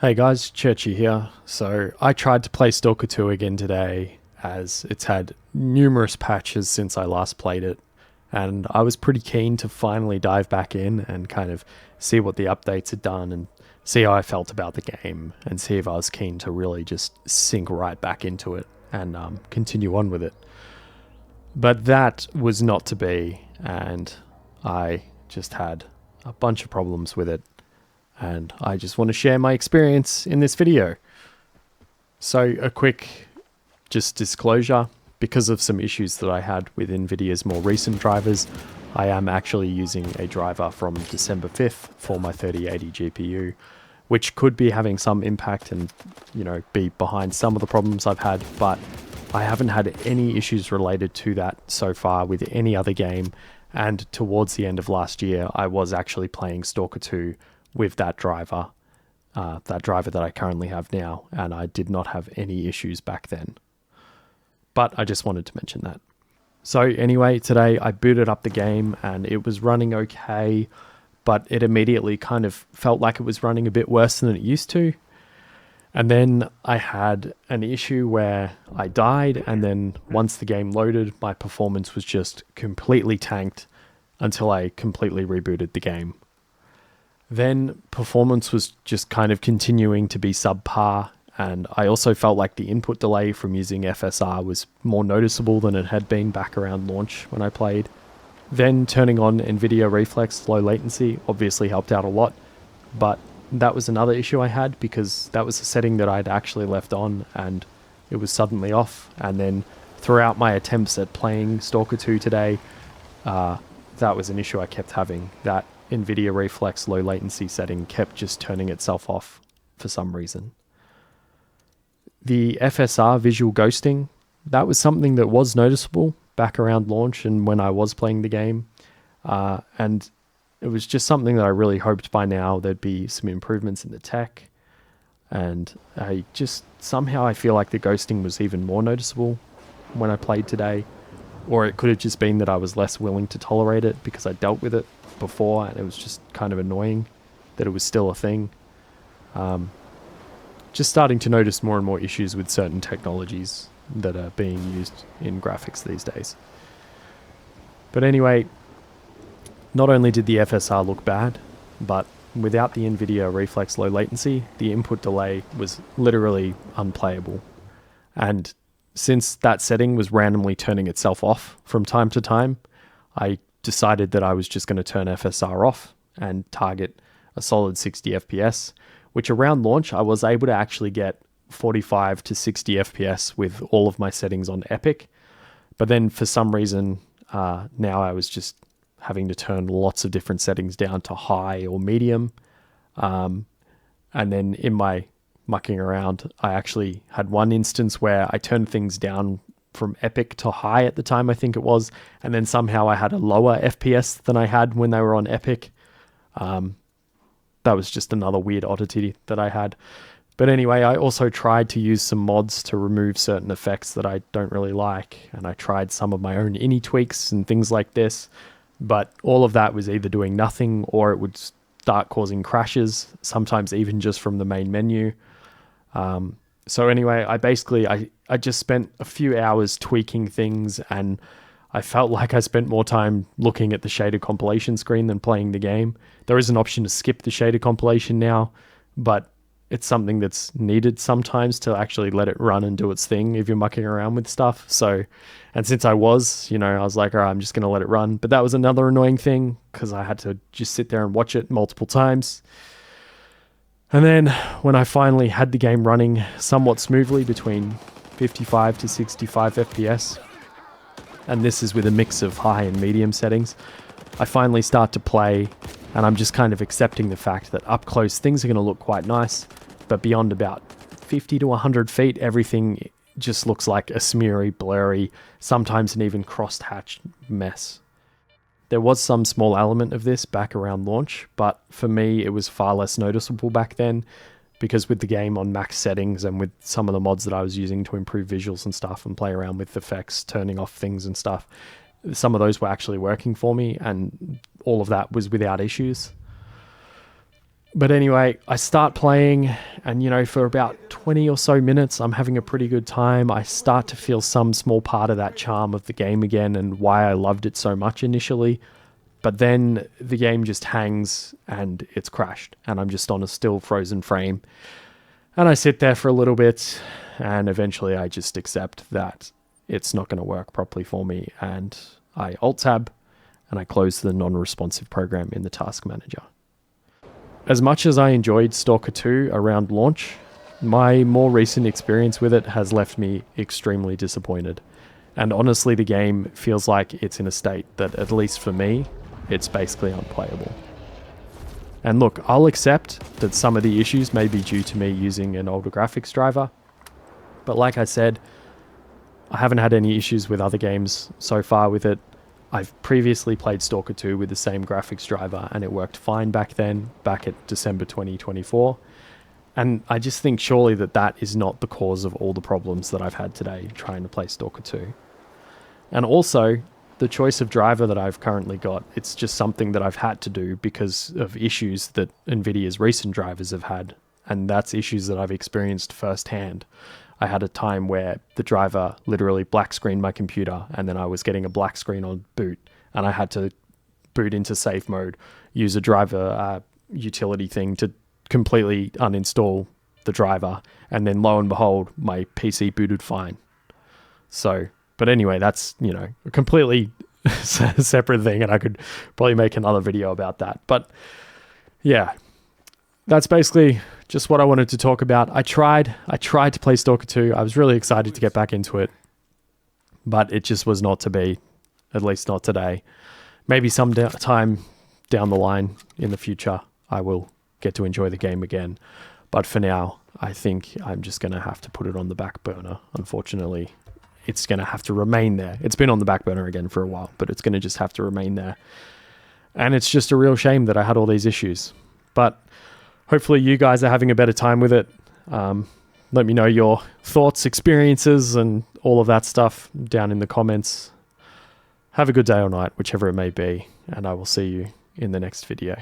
Hey guys, Churchy here. So I tried to play Stalker 2 again today as it's had numerous patches since I last played it, and I was pretty keen to finally dive back in and kind of see what the updates had done and see how I felt about the game and see if I was keen to really just sink right back into it and continue on with it. But that was not to be, and I just had a bunch of problems with it, and I just want to share my experience in this video. So a quick just disclosure, because of some issues that I had with NVIDIA's more recent drivers, I am actually using a driver from December 5th for my 3080 GPU, which could be having some impact and, be behind some of the problems I've had, but I haven't had any issues related to that so far with any other game. And towards the end of last year, I was actually playing Stalker 2 with that driver that I currently have now, and I did not have any issues back then. But I just wanted to mention that. So anyway, today I booted up the game and it was running okay, but it immediately kind of felt like it was running a bit worse than it used to. And then I had an issue where I died, and then once the game loaded, my performance was just completely tanked until I completely rebooted the game. Then performance was just kind of continuing to be subpar, and I also felt like the input delay from using FSR was more noticeable than it had been back around launch when I played. Then turning on NVIDIA Reflex low latency obviously helped out a lot, but that was another issue I had because that was a setting that I'd actually left on and it was suddenly off. And then throughout my attempts at playing Stalker 2 today, that was an issue I kept having. That NVIDIA Reflex low latency setting kept just turning itself off for some reason. The FSR visual ghosting, that was something that was noticeable back around launch and when I was playing the game. And it was just something that I really hoped by now there'd be some improvements in the tech. And I feel like the ghosting was even more noticeable when I played today. Or it could have just been that I was less willing to tolerate it because I dealt with it before and it was just kind of annoying that it was still a thing. Just starting to notice more and more issues with certain technologies that are being used in graphics these days. But anyway, not only did the FSR look bad, but without the NVIDIA Reflex low latency, the input delay was literally unplayable. And since that setting was randomly turning itself off from time to time, I decided that I was just going to turn FSR off and target a solid 60 FPS, which around launch I was able to actually get 45 to 60 FPS with all of my settings on Epic. But then for some reason, now I was just having to turn lots of different settings down to high or medium. And then in my mucking around, I actually had one instance where I turned things down from Epic to high at the time, I think it was, and then somehow I had a lower FPS than I had when they were on Epic. That was just another weird oddity that I had. But anyway, I also tried to use some mods to remove certain effects that I don't really like, and I tried some of my own ini tweaks and things like this, but all of that was either doing nothing or it would start causing crashes, sometimes even just from the main menu. So anyway, I just spent a few hours tweaking things, and I felt like I spent more time looking at the shader compilation screen than playing the game. There is an option to skip the shader compilation now, but it's something that's needed sometimes to actually let it run and do its thing if you're mucking around with stuff. So, and since I was like, all right, I'm just going to let it run. But that was another annoying thing because I had to just sit there and watch it multiple times. And then when I finally had the game running somewhat smoothly between 55 to 65 FPS, and this is with a mix of high and medium settings, I finally start to play, and I'm just kind of accepting the fact that up close things are going to look quite nice, but beyond about 50 to 100 feet, everything just looks like a smeary, blurry, sometimes an even crossed-hatched mess. There was some small element of this back around launch, but for me it was far less noticeable back then because with the game on max settings and with some of the mods that I was using to improve visuals and stuff and play around with effects, turning off things and stuff, some of those were actually working for me and all of that was without issues. But anyway, I start playing, and for about 20 or so minutes, I'm having a pretty good time. I start to feel some small part of that charm of the game again and why I loved it so much initially. But then the game just hangs and it's crashed, and I'm just on a still frozen frame. And I sit there for a little bit, and eventually I just accept that it's not going to work properly for me. And I Alt-Tab, and I close the non-responsive program in the task manager. As much as I enjoyed Stalker 2 around launch, my more recent experience with it has left me extremely disappointed. And honestly, the game feels like it's in a state that, at least for me, it's basically unplayable. And look, I'll accept that some of the issues may be due to me using an older graphics driver, but like I said, I haven't had any issues with other games so far with it. I've previously played Stalker 2 with the same graphics driver, and it worked fine back then, back at December 2024. And I just think surely that is not the cause of all the problems that I've had today trying to play Stalker 2. And also, the choice of driver that I've currently got, it's just something that I've had to do because of issues that NVIDIA's recent drivers have had, and that's issues that I've experienced firsthand. I had a time where the driver literally black screened my computer, and then I was getting a black screen on boot, and I had to boot into safe mode, use a driver utility thing to completely uninstall the driver, and then lo and behold, my PC booted fine. So, but anyway, that's, a completely separate thing, and I could probably make another video about that. But yeah, that's basically just what I wanted to talk about. I tried to play Stalker 2. I was really excited to get back into it, but it just was not to be, at least not today. Maybe some time down the line in the future, I will get to enjoy the game again. But for now, I think I'm just going to have to put it on the back burner. Unfortunately, it's going to have to remain there. It's been on the back burner again for a while, but it's going to just have to remain there. And it's just a real shame that I had all these issues. But hopefully you guys are having a better time with it. Let me know your thoughts, experiences, and all of that stuff down in the comments. Have a good day or night, whichever it may be, and I will see you in the next video.